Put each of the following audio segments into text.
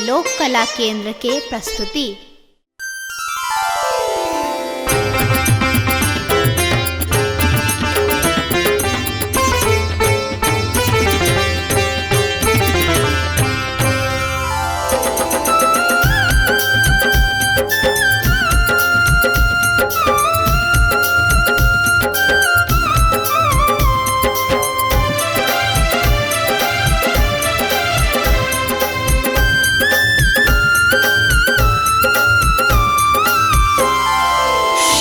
लोक कला केंद्र के प्रस्तुति।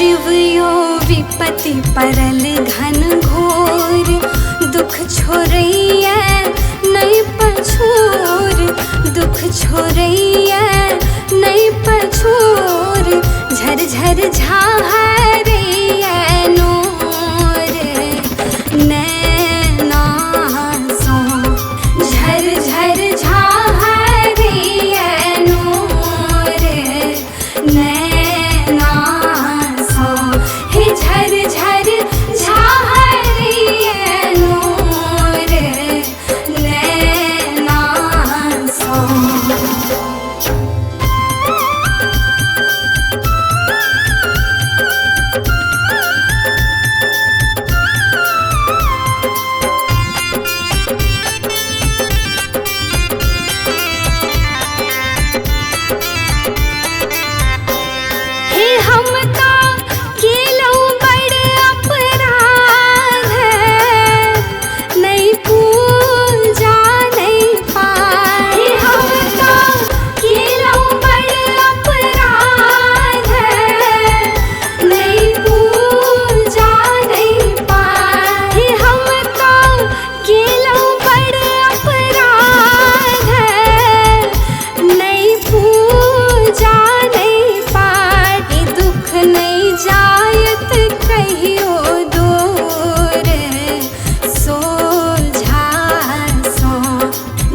शिवयो विपत्ति परल घन घोर, दुख छोड़ैया नहीं पछोर, दुख छोड़ैया नहीं पछोर, झर झर झाहरैया नोर नैना सो, झर झर झाहरैया नोर नैना हे झर झर झाहरैया नोर नैना सो। हे हम का केलौ बड़ अपराध, नहीं पूजा नहीं पाए। हम का केलौ बड़ अपराध, नहीं पूजा नहीं पाए। हम का केलौ बड़ अपराध, नहीं पूजा नहीं पाए। दुख नहीं जायत कहियो दूर, सोझा सो,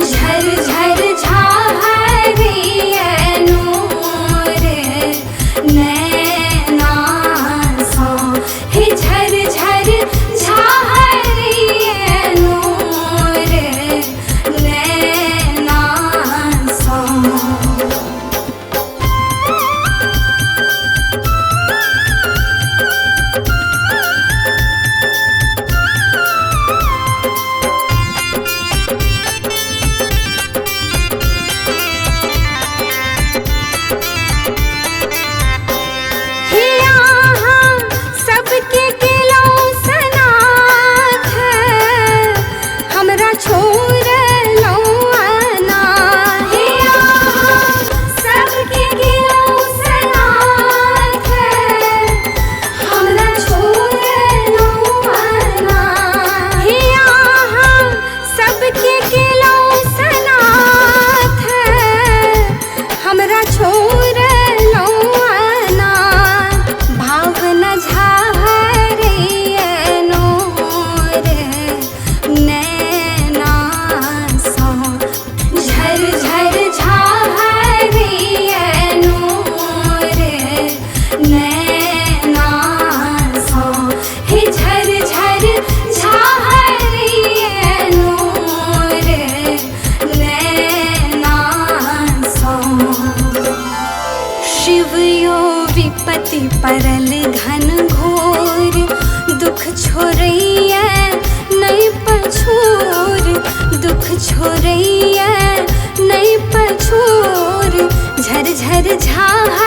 झर झर झाहरैया नोर नैना सो। हे झर झर झाहरैया नोर नैना सो। हे आहाँ सबके केलौ सनाथ, हमरा छोड़लौ अनाथ। हे आहाँ सबके केलौ सनाथ, हमरा छोड़लौ अनाथ। हे आहाँ सबके केलौ सनाथ, हमरा छोड़लौ अनाथ। भावना झाहरैया नोर नैना सो, झर झर झाहरैया नोर नैना सो। हे झर झर झाहरैया नोर नैना सो। शिवयो विपत्ति परल घन घोर, दुख छोड़ैया नहीं पछोर, दुख छोड़ैया नहीं पछोर, झर झर झाहरैया